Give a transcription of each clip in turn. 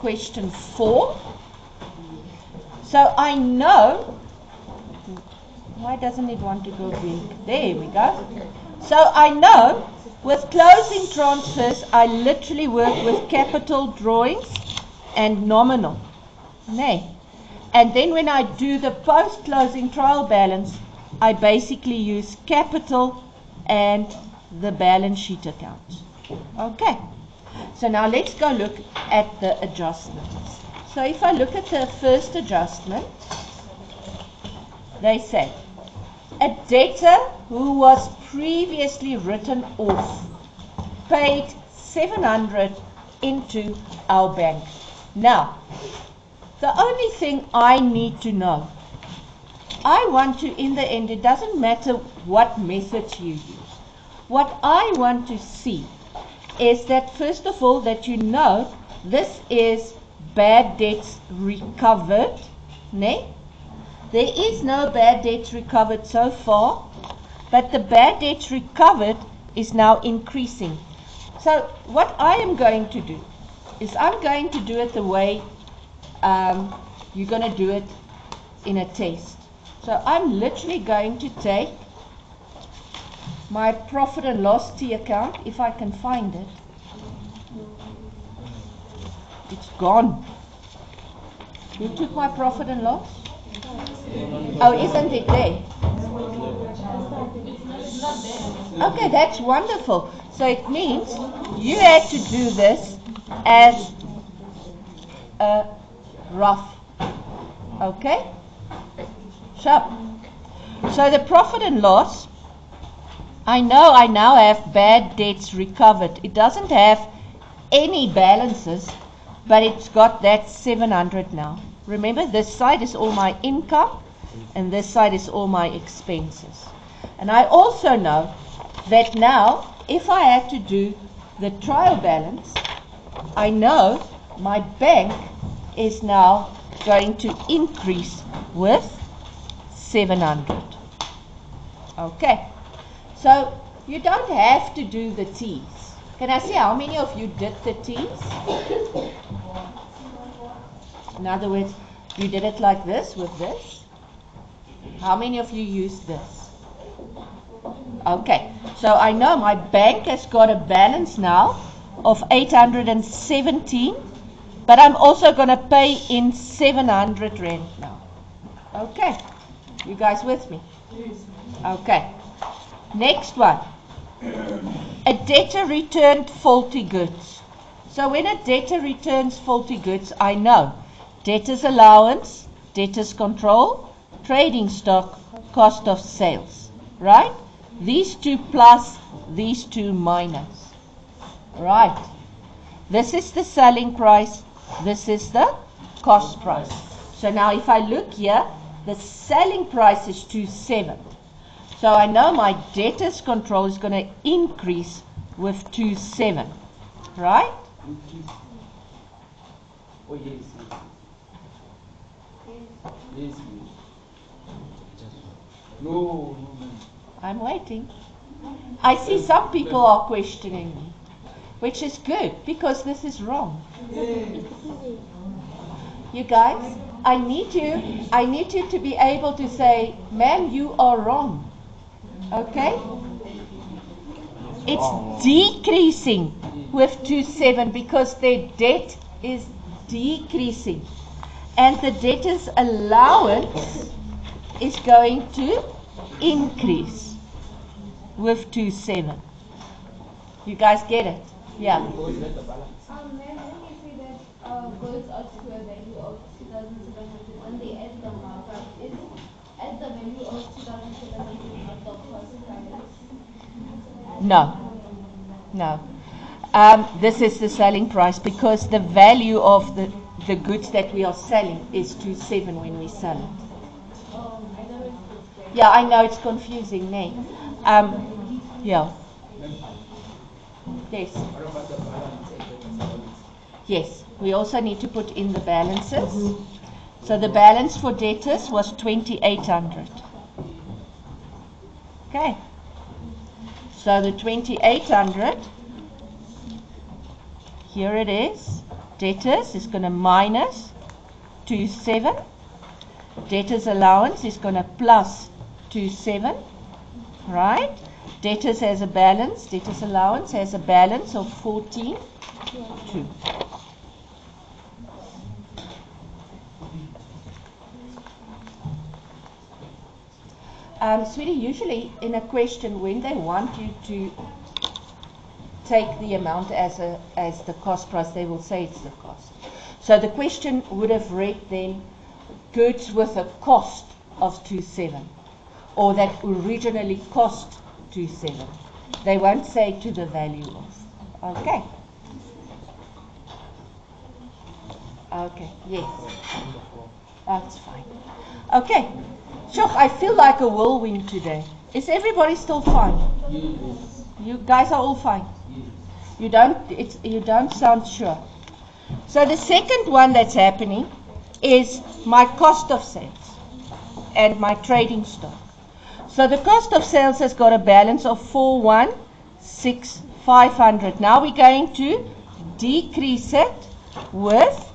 question 4. So I know, why doesn't it want to go big? There we go. So I know with closing transfers, I literally work with capital drawings and nominal. Nay. And then when I do the post-closing trial balance, I basically use capital and the balance sheet accounts. Okay. So now let's go look at the adjustments. So if I look at the first adjustment, they say, a debtor who was previously written off paid 700 into our bank. Now, the only thing I need to know, I want to, in the end, it doesn't matter what methods you use. What I want to see is that, first of all, that you know this is bad debts recovered. Ne? There is no bad debts recovered so far, but the bad debts recovered is now increasing. So what I am going to do is I'm going to do it the way you're going to do it in a test. So I'm literally going to take my profit and loss T account, if I can find it. It's gone. Who took my profit and loss? Oh, isn't it there? Okay, that's wonderful. So it means you had to do this as a rough. Okay? Sharp. So the profit and loss, I know I now have bad debts recovered. It doesn't have any balances, but it's got that 700 now. Remember, this side is all my income, and this side is all my expenses. And I also know that now, if I have to do the trial balance, I know my bank is now going to increase with 700. Okay, so you don't have to do the T's. Can I see how many of you did the T's? In other words, you did it like this with this. How many of you used this? Okay, so I know my bank has got a balance now of 817, but I'm also going to pay in 700 rand now. Okay, you guys with me? Okay, next one. A debtor returned faulty goods. So when a debtor returns faulty goods, I know debtor's allowance, debtor's control, trading stock, cost of sales, right? These two plus, these two minus, right? This is the selling price, this is the cost price. So now if I look here, the selling price is 27. So I know my debtor's control is going to increase with 27, right? Oh, yes. Yes. No. I'm waiting. I see some people are questioning me, which is good because this is wrong. You guys, I need you to be able to say, ma'am, you are wrong. Okay? It's decreasing with 27 because their debt is decreasing. And the debtor's allowance is going to increase with 27. You guys get it? Yeah. Ma'am, when you say that goods are to a value of 2,700, when they add the markup, is at the value of 2,700 not the cost price? No. This is the selling price because the value of the goods that we are selling is 27 when we sell it. Yeah, I know it's confusing, nay. Yeah. Yes. Yes, we also need to put in the balances. So the balance for debtors was 2,800. Okay. So the 2,800, here it is. debtors is going to minus 27. Debtors allowance is going to plus 27. Right? Debtors has a balance. Debtors allowance has a balance of 14.2. Sweetie, usually in a question when they want you to take the amount as the cost price, they will say it's the cost. So the question would have read then goods with a cost of 27, or that originally cost 27. They won't say to the value of. Okay. Okay. Yes. That's fine. Okay. Sure, I feel like a whirlwind today. Is everybody still fine? Yes. You guys are all fine. Yes. You don't sound sure. So the second one that's happening is my cost of sales and my trading stock. So the cost of sales has got a balance of 416,500. Now we're going to decrease it with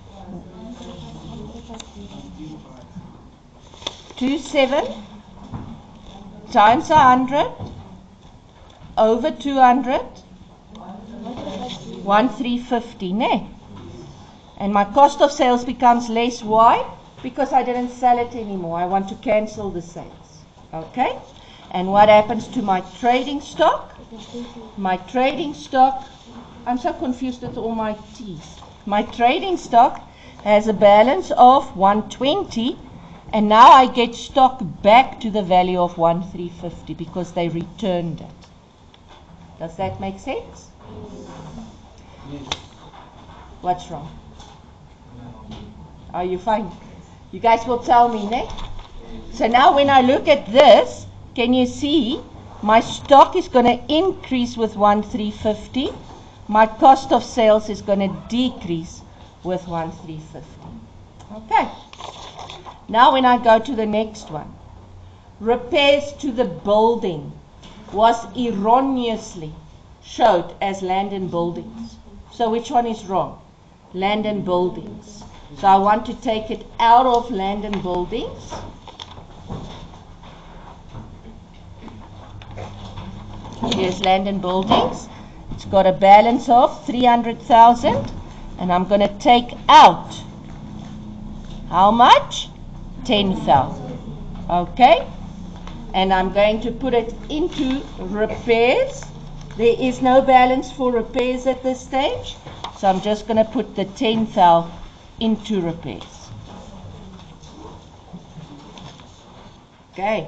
27 times 100 over 200, 1350, ne? And my cost of sales becomes less. Why? Because I didn't sell it anymore. I want to cancel the sales. Okay? And what happens to my trading stock? My trading stock, I'm so confused with all my T's. My trading stock has a balance of 120, and now I get stock back to the value of 1350 because they returned it. Does that make sense? Yes. What's wrong? Are you fine? You guys will tell me, ne? So now when I look at this, can you see my stock is going to increase with 1350. My cost of sales is going to decrease with 1350. Okay. Now when I go to the next one, repairs to the building was erroneously showed as land and buildings. So which one is wrong? Land and buildings. So I want to take it out of land and buildings. Here's land and buildings. It's got a balance of 300,000, and I'm going to take out how much? 10,000. Okay? And I'm going to put it into repairs. There is no balance for repairs at this stage, so I'm just going to put the 10,000 into repairs. Okay.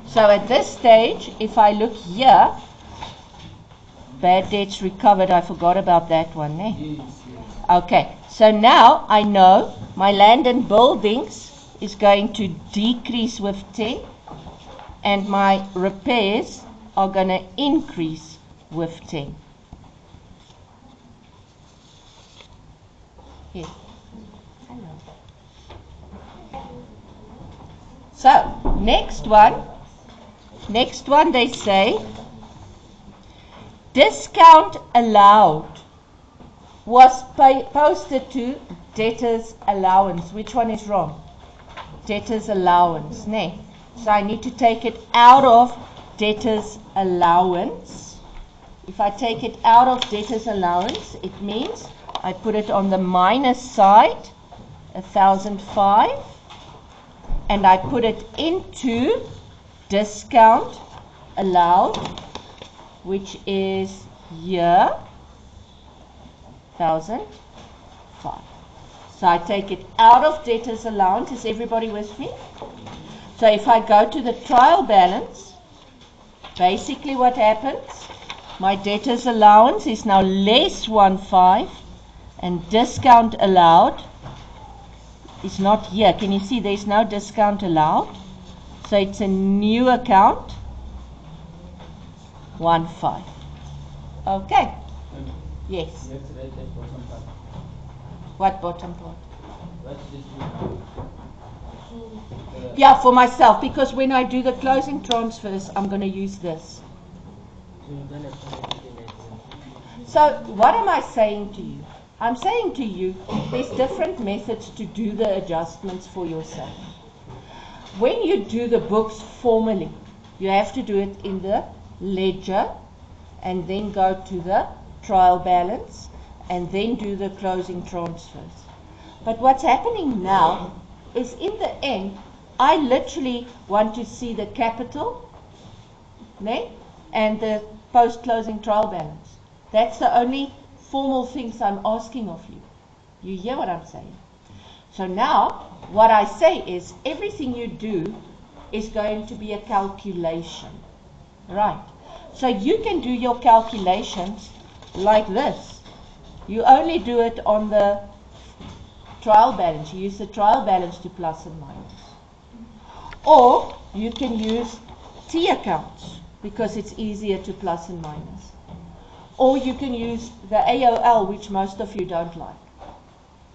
So at this stage, if I look here, bad debts recovered, I forgot about that one, eh? Yes. Okay, so now I know my land and buildings is going to decrease with 10, and my repairs are going to increase with 10. Yes. Hello. So, next one they say, discount allowed was posted to debtors allowance. Which one is wrong? Debtors allowance, ne? So I need to take it out of debtors allowance. If I take it out of debtors allowance, it means I put it on the minus side, 1,005, and I put it into discount allowed, which is here, 1,005. So I take it out of debtors allowance. Is everybody with me? So if I go to the trial balance, basically what happens, my debtors allowance is now less 1,5, and discount allowed is not here. Can you see there's no discount allowed? So it's a new account, 1,5. Okay. Yes. Let's write that bottom part. What bottom part? What's this? Yeah, for myself, because when I do the closing transfers, I'm going to use this. So what am I saying to you? I'm saying to you, there's different methods to do the adjustments for yourself. When you do the books formally, you have to do it in the ledger and then go to the trial balance and then do the closing transfers. But what's happening now is, in the end, I literally want to see the capital and the post-closing trial balance. That's the only formal things I'm asking of you. You hear what I'm saying? So now, what I say is, everything you do is going to be a calculation. Right. So you can do your calculations like this. You only do it on the trial balance. You use the trial balance to plus and minus. Or you can use T accounts because it's easier to plus and minus. Or you can use the AOL, which most of you don't like.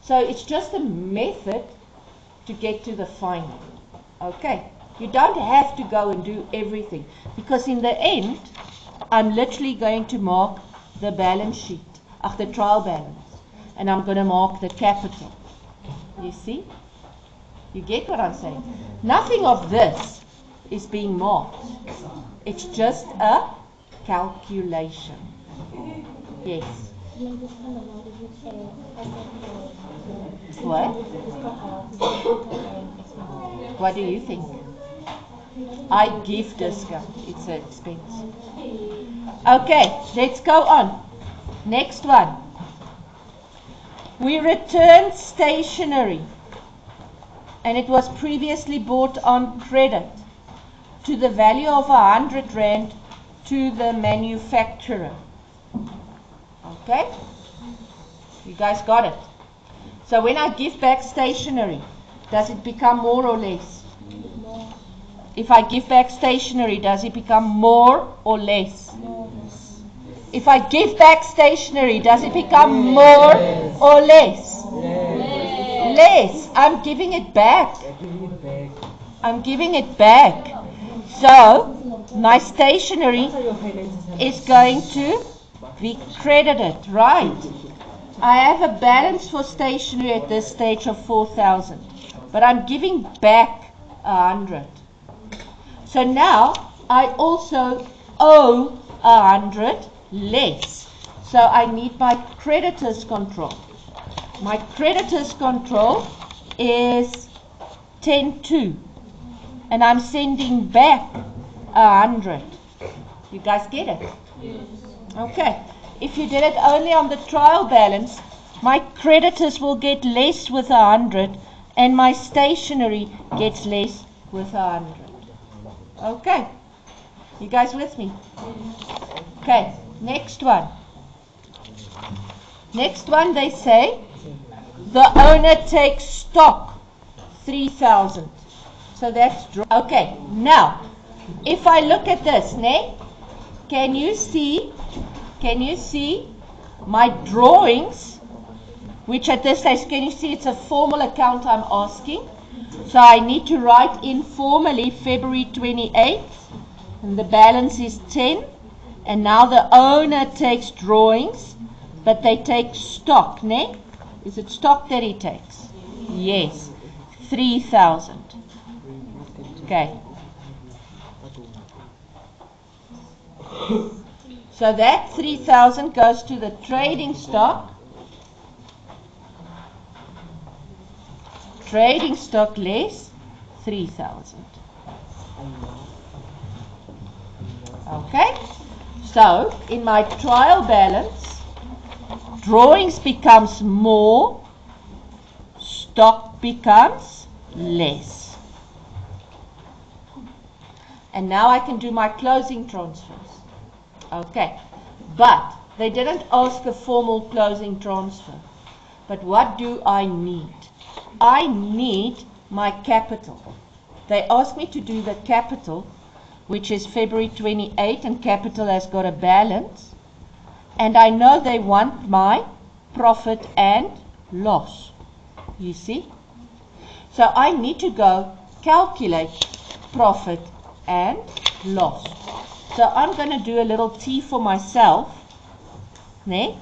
So it's just a method to get to the final. Okay? You don't have to go and do everything, because in the end, I'm literally going to mark the balance sheet, the trial balance, and I'm going to mark the capital. You see? You get what I'm saying? Nothing of this is being marked. It's just a calculation. Yes. What? What do you think? I give discount. It's an expense. Okay, let's go on. Next one. We return stationery, and it was previously bought on credit to the value of 100 Rand to the manufacturer. Okay? You guys got it? So when I give back stationery, does it become more or less? If I give back stationery, does it become more or less? If I give back stationery, does it become more or less? Less. I'm giving it back. I'm giving it back. So my stationery is going to be credited, right? I have a balance for stationery at this stage of 4,000, but I'm giving back 100. So now I also owe 100 less. So I need my creditors control. My creditors control is 10.2, and I'm sending back 100. You guys get it? Okay. If you did it only on the trial balance, my creditors will get less with 100, and my stationery gets less with 100. Okay. You guys with me? Okay. Next one. Next one, they say the owner takes stock 3,000. So that's okay. Now, if I look at this, can you see my drawings, which at this stage, can you see it's a formal account I'm asking? So I need to write in formally February 28th, and the balance is 10, and now the owner takes drawings, but they take stock, Is it stock that he takes? Yes, 3,000. Okay. So that 3,000 goes to the trading stock. Trading stock less 3,000. Okay. So in my trial balance, drawings becomes more, stock becomes less. And now I can do my closing transfers. Okay, but they didn't ask a formal closing transfer. But what do I need? I need my capital. They asked me to do the capital, which is February 28, and capital has got a balance. And I know they want my profit and loss. You see? So I need to go calculate profit and loss. So I'm going to do a little T for myself. Ne?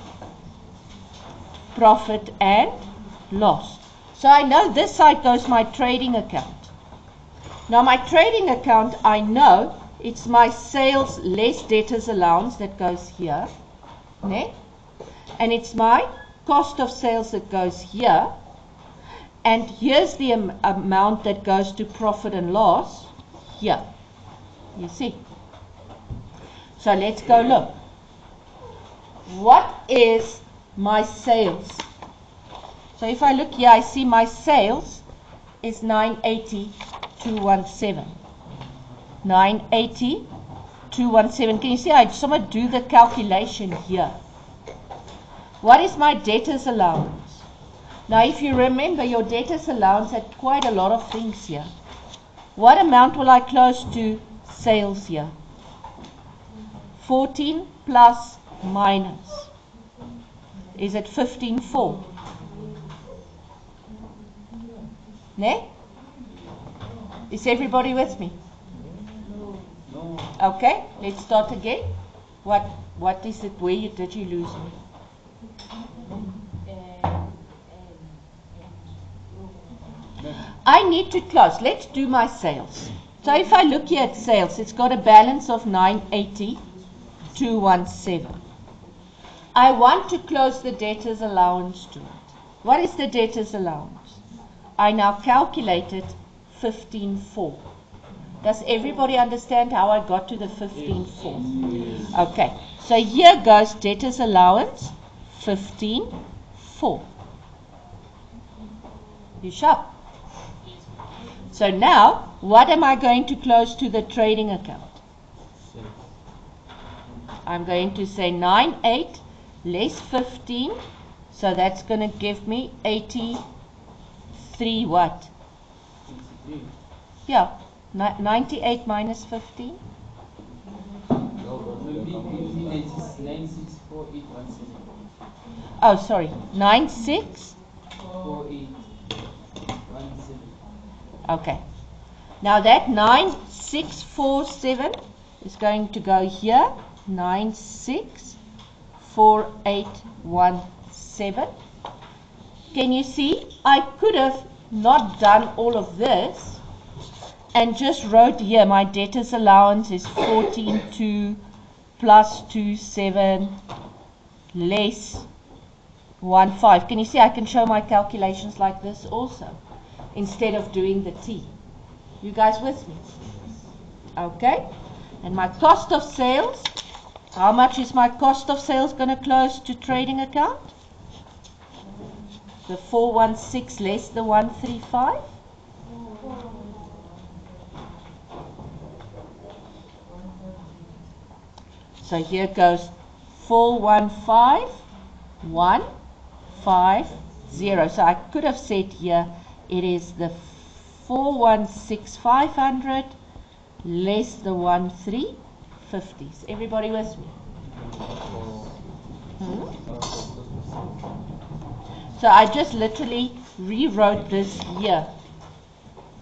Profit and loss. So I know this side goes my trading account. Now my trading account, I know it's my sales less debtors allowance that goes here. Ne? And it's my cost of sales that goes here. And here's the amount that goes to profit and loss here. You see? So let's go look. What is my sales? So if I look here, I see my sales is 980,217. 980,217. Can you see? I just want to do the calculation here. What is my debtors allowance? Now, if you remember, your debtors allowance had quite a lot of things here. What amount will I close to sales here? 14 plus minus. Is it 15.4? Ne? Is everybody with me? No. Okay, let's start again. What is it? Where did you lose me? I need to close. Let's do my sales. So if I look here at sales, it's got a balance of 980,217. I want to close the debtors allowance to it. What is the debtors allowance? I now calculated 15.4. Does everybody understand how I got to the 15.4? Okay, so here goes debtors allowance 15.4. You sharp? So now, what am I going to close to the trading account? I'm going to say 98 less 15. So that's going to give me 83 what? 63. Yeah, 98 minus 15. Maybe 964,817. Oh, sorry, 96. 4,817. Okay. Now that 9647 is going to go here. 964817. Can you see? I could have not done all of this and just wrote here my debtors allowance is 14.2 plus 27 less 1.5. Can you see? I can show my calculations like this also, instead of doing the T. You guys with me? Okay. And my cost of sales, how much is my cost of sales going to close to trading account? The 416 less the 135. So here goes 415,150. So I could have said here it is the 416,500 less the 1,350. Is everybody with me? So I just literally rewrote this here.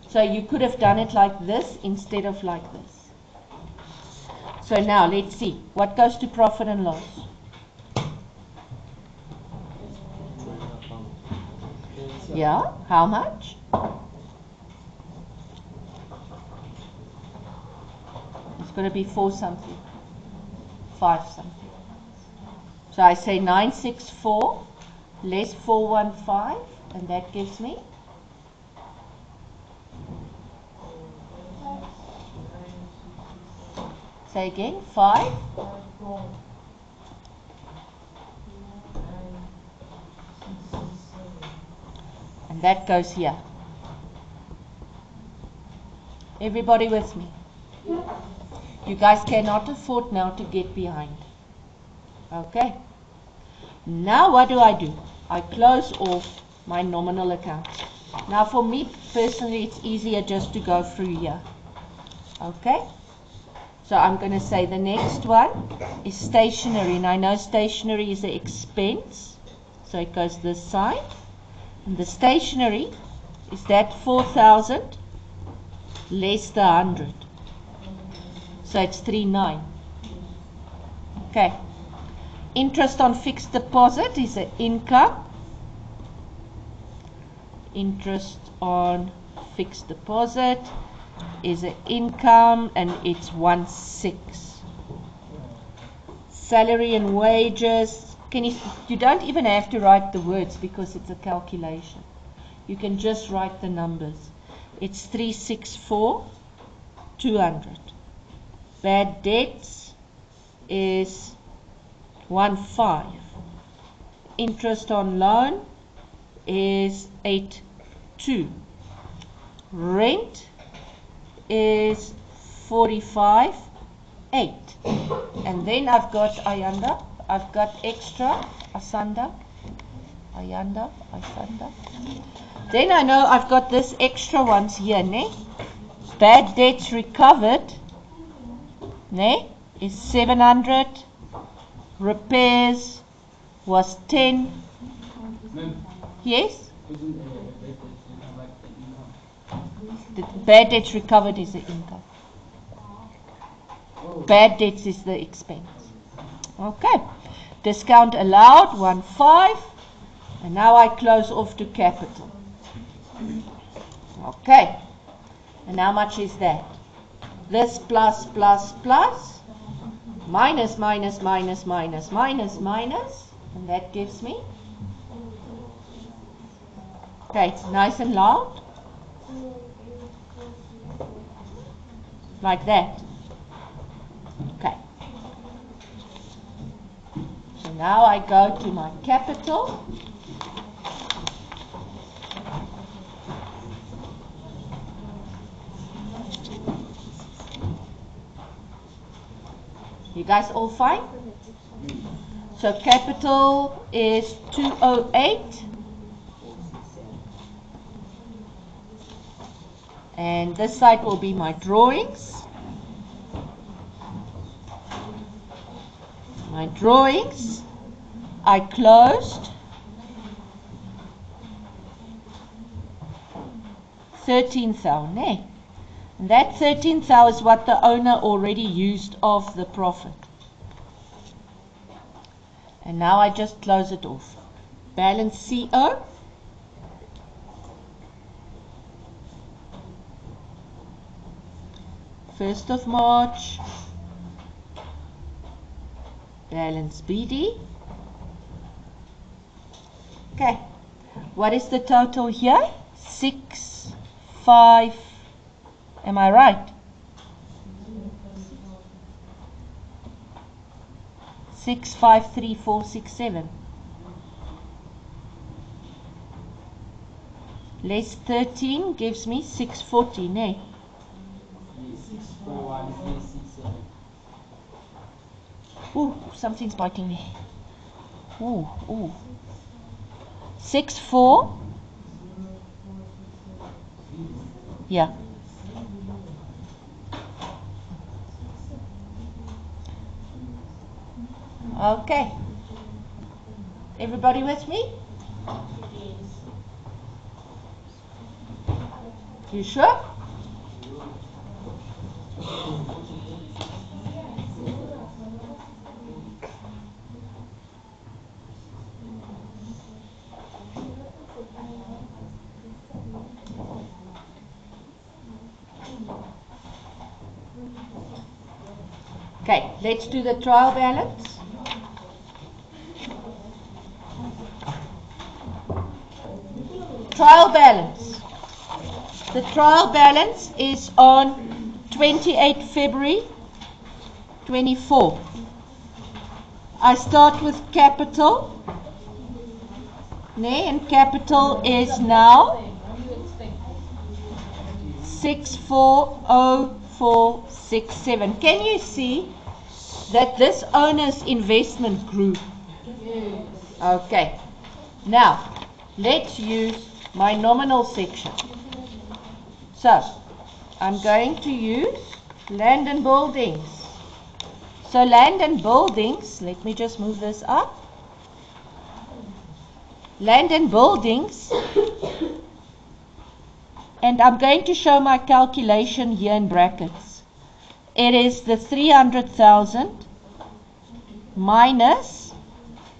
So you could have done it like this instead of like this. So now let's see. What goes to profit and loss? Yeah, how much? It's going to be 4 something. 5 something. So I say 964 less 415, and that gives me say again 5. And that goes here. Everybody with me? You guys cannot afford now to get behind. Okay. Now what do? I close off my nominal account. Now for me personally it's easier just to go through here. Okay. So I'm going to say the next one is stationery. And I know stationery is an expense. So it goes this side. And the stationery is that 4,000 less the 100. So it's 39. Okay. Interest on fixed deposit is an income. Interest on fixed deposit is an income, and it's 1/6. Salary and wages. You don't even have to write the words because it's a calculation. You can just write the numbers. It's 364,200. Bad debts is 1/5. Interest on loan is 8/2. Rent is 45/8. And then I've got Ayanda. I've got extra Asanda. Ayanda, Asanda. Then I know I've got this extra ones here, ne? Bad debts recovered, ne? Is 700. Repairs was 10. Yes? The bad debts recovered is the income. Bad debts is the expense. Okay. Discount allowed 1/5. And now I close off to capital. Okay. And how much is that? This plus plus plus minus minus minus minus minus minus, and that gives me. Okay, it's nice and loud. Like that. Okay. So now I go to my capital. You guys all fine? So capital is 208. And this side will be my drawings. My drawings, I closed 13,000, eh? And that 13,000 is what the owner already used of the profit. And now I just close it off. Balance CO. First of March. Balance BD. Okay. What is the total here? 6, 5. Am I right? 6, 5, 3, 4, 6, 7. Less 13 gives me 614, eh? 641,367. Ooh, something's biting me. Ooh, ooh. 6, 4. Yeah. Okay. Everybody with me? You sure? Okay, let's do the trial balance. Trial balance. The trial balance is on 28 February 24. I start with capital. And capital is now 640467. Can you see that this owner's investment grew? Okay. Now, let's use my nominal section. So, I'm going to use land and buildings. So, land and buildings, let me just move this up. Land and buildings, and I'm going to show my calculation here in brackets. It is the 300,000 minus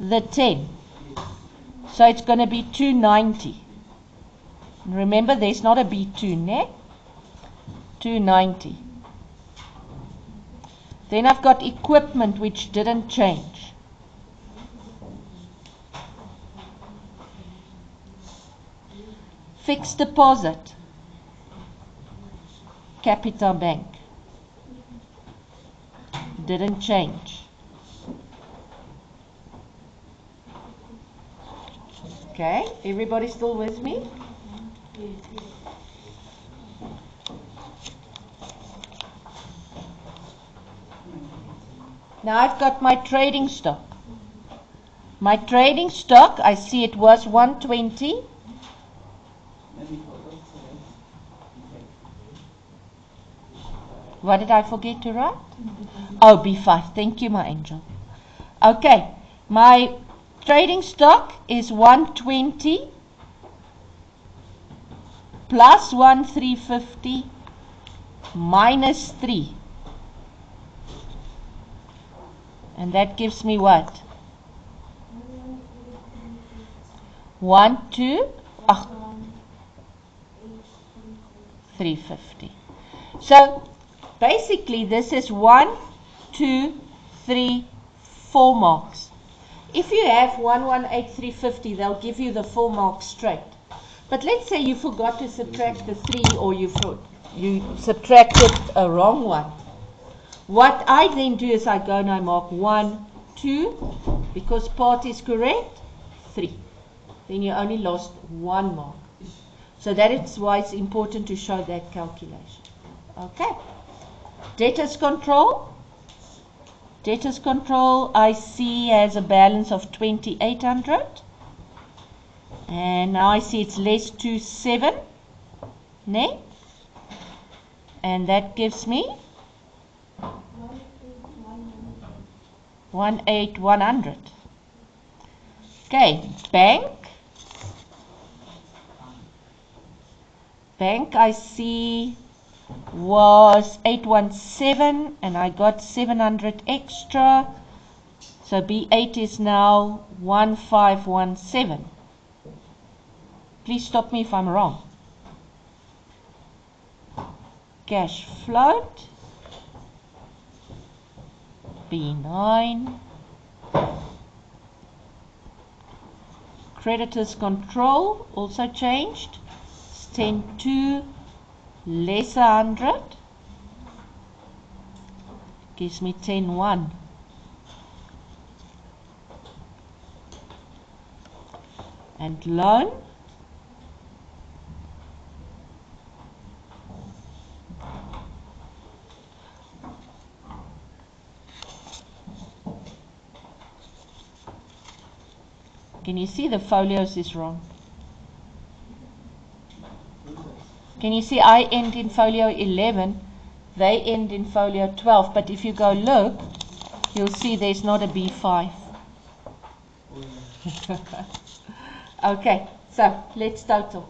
the 10. So it's going to be 290. Remember, there's not a B2, ne? 290. Then I've got equipment which didn't change. Fixed deposit, Capital Bank, didn't change. Okay, everybody still with me? Now I've got my trading stock. My trading stock, I see it was 120. What did I forget to write? Oh, B5. Thank you, my angel. Okay, my trading stock is 120 plus 1,350 minus 3. And that gives me what? 350. So basically this is 1, 2, 3, 4 marks. If you have 118,350, they'll give you the 4 marks straight. But let's say you forgot to subtract the 3, or you subtracted a wrong one. What I then do is I go and I mark 1, 2, because part is correct, 3. Then you only lost 1 mark. So that is why it's important to show that calculation. Okay. Debtors control. Debtors control I see has a balance of 2,800. And now I see it's less 27. Ne? And that gives me 1,100. Okay, bank. Bank I see was 817 and I got 700 extra. So B8 is now 1517. Please stop me if I'm wrong. Cash float B9. Creditors control also changed. It's 10.2 less 100 gives me 10.1. And loan can you see the folios is wrong? Can you see I end in folio 11, they end in folio 12, but if you go look, you'll see there's not a B5. Okay, so let's total.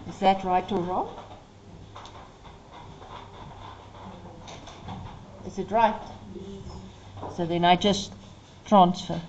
Is that right or wrong? Is it right? So then I just transfer.